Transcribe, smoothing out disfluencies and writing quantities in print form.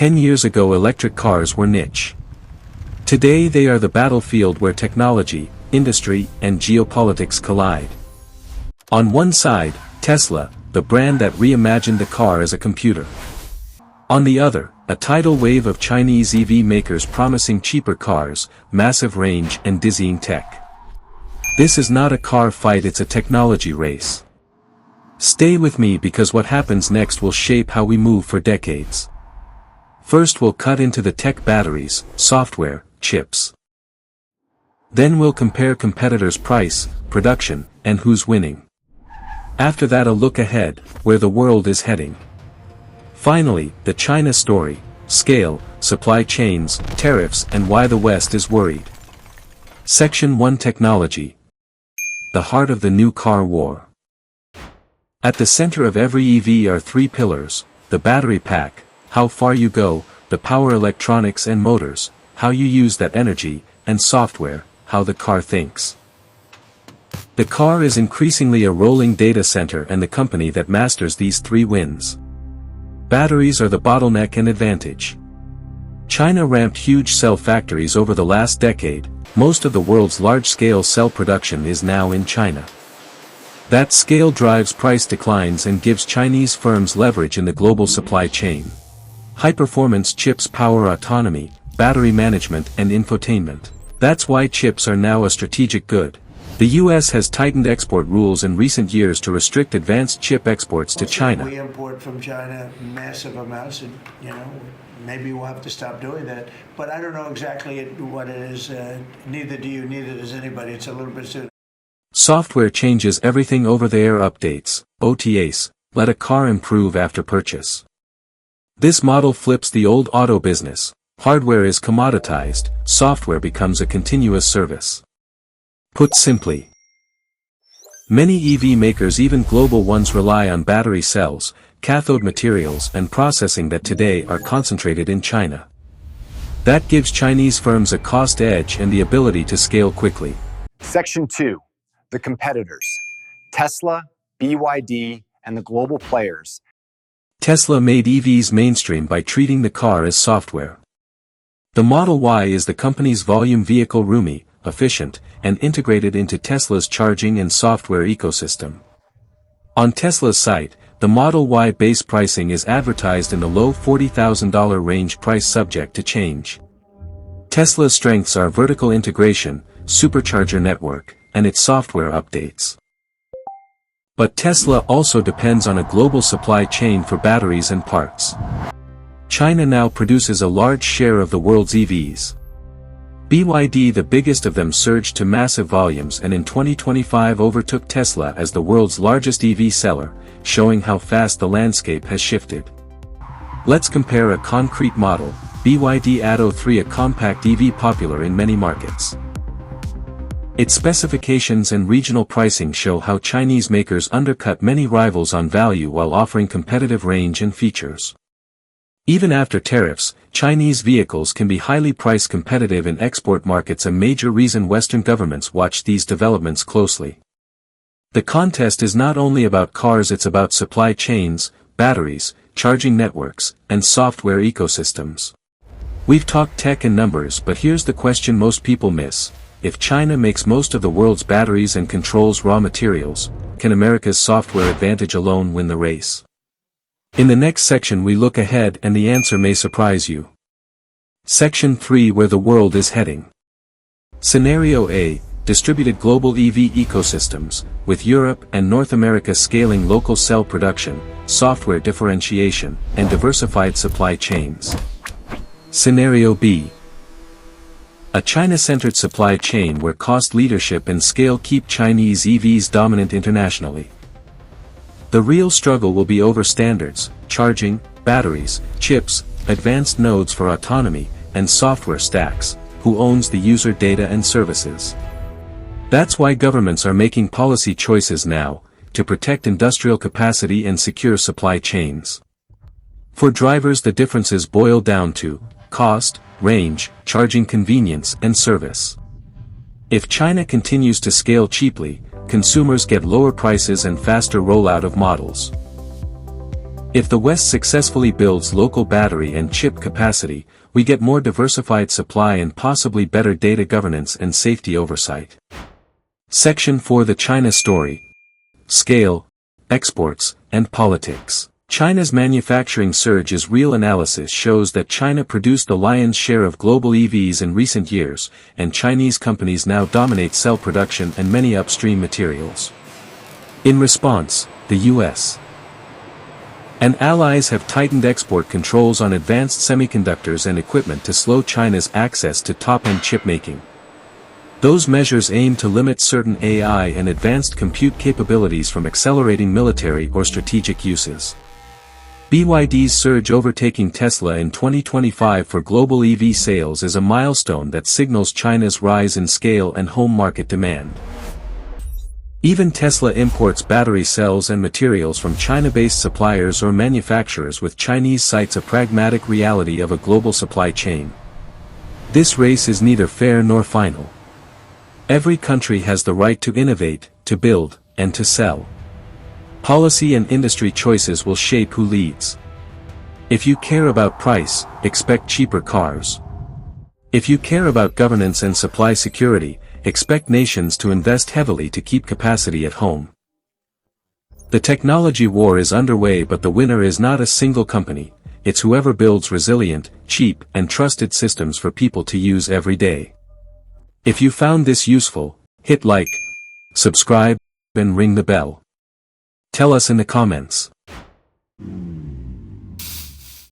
10 years ago electric cars were niche. Today they are the battlefield where technology, industry, and geopolitics collide. On one side, Tesla, the brand that reimagined the car as a computer. On the other, a tidal wave of Chinese EV makers promising cheaper cars, massive range and dizzying tech. This is not a car fight, it's a technology race. Stay with me because what happens next will shape how we move for decades. First we'll cut into the tech: batteries, software, chips. Then we'll compare competitors' price, production, and who's winning. After that a look ahead, where the world is heading. Finally, the China story, scale, supply chains, tariffs, and why the West is worried. Section 1: Technology. The heart of the new car war. At the center of every EV are three pillars: the battery pack, how far you go, the power electronics and motors, how you use that energy, and software, how the car thinks. The car is increasingly a rolling data center, and the company that masters these three wins. Batteries are the bottleneck and advantage. China ramped huge cell factories over the last decade. Most of the world's large-scale cell production is now in China. That scale drives price declines and gives Chinese firms leverage in the global supply chain. High-performance chips power autonomy, battery management and infotainment. That's why chips are now a strategic good. The U.S. has tightened export rules in recent years to restrict advanced chip exports to China. We import from China massive amounts, and maybe we'll have to stop doing that. But I don't know exactly what it is. Neither do you, neither does anybody. It's a little bit soon. Software changes everything: over-the-air updates, OTAs, let a car improve after purchase. This model flips the old auto business. Hardware is commoditized, software becomes a continuous service. Put simply, many EV makers, even global ones, rely on battery cells, cathode materials and processing that today are concentrated in China. That gives Chinese firms a cost edge and the ability to scale quickly. Section 2. The competitors. Tesla, BYD, and the global players. Tesla made EVs mainstream by treating the car as software. The Model Y is the company's volume vehicle, roomy, efficient, and integrated into Tesla's charging and software ecosystem. On Tesla's site, the Model Y base pricing is advertised in the low $40,000 range, price subject to change. Tesla's strengths are vertical integration, supercharger network, and its software updates. But Tesla also depends on a global supply chain for batteries and parts. China now produces a large share of the world's EVs. BYD, the biggest of them, surged to massive volumes and in 2025 overtook Tesla as the world's largest EV seller, showing how fast the landscape has shifted. Let's compare a concrete model: BYD Atto 3, a compact EV popular in many markets. Its specifications and regional pricing show how Chinese makers undercut many rivals on value while offering competitive range and features. Even after tariffs, Chinese vehicles can be highly price competitive in export markets, a major reason Western governments watch these developments closely. The contest is not only about cars, it's about supply chains, batteries, charging networks, and software ecosystems. We've talked tech and numbers, but here's the question most people miss. If China makes most of the world's batteries and controls raw materials, can America's software advantage alone win the race? In the next section we look ahead, and the answer may surprise you. Section 3: Where the world is heading. Scenario A: distributed global EV ecosystems, with Europe and North America scaling local cell production, software differentiation, and diversified supply chains. Scenario B: a China-centered supply chain where cost leadership and scale keep Chinese EVs dominant internationally. The real struggle will be over standards, charging, batteries, chips, advanced nodes for autonomy, and software stacks. Who owns the user data and services? That's why governments are making policy choices now, to protect industrial capacity and secure supply chains. For drivers, the differences boil down to cost, range, charging convenience, and service. If China continues to scale cheaply, consumers get lower prices and faster rollout of models. If the West successfully builds local battery and chip capacity, we get more diversified supply and possibly better data governance and safety oversight. Section 4: The China Story. Scale, Exports, and Politics. China's manufacturing surge is real. Analysis shows that China produced the lion's share of global EVs in recent years, and Chinese companies now dominate cell production and many upstream materials. In response, the U.S. and allies have tightened export controls on advanced semiconductors and equipment to slow China's access to top-end chip making. Those measures aim to limit certain AI and advanced compute capabilities from accelerating military or strategic uses. BYD's surge overtaking Tesla in 2025 for global EV sales is a milestone that signals China's rise in scale and home market demand. Even Tesla imports battery cells and materials from China-based suppliers or manufacturers, with Chinese sites a pragmatic reality of a global supply chain. This race is neither fair nor final. Every country has the right to innovate, to build, and to sell. Policy and industry choices will shape who leads. If you care about price, expect cheaper cars. If you care about governance and supply security, expect nations to invest heavily to keep capacity at home. The technology war is underway, but the winner is not a single company, it's whoever builds resilient, cheap, and trusted systems for people to use every day. If you found this useful, hit like, subscribe, and ring the bell. Tell us in the comments.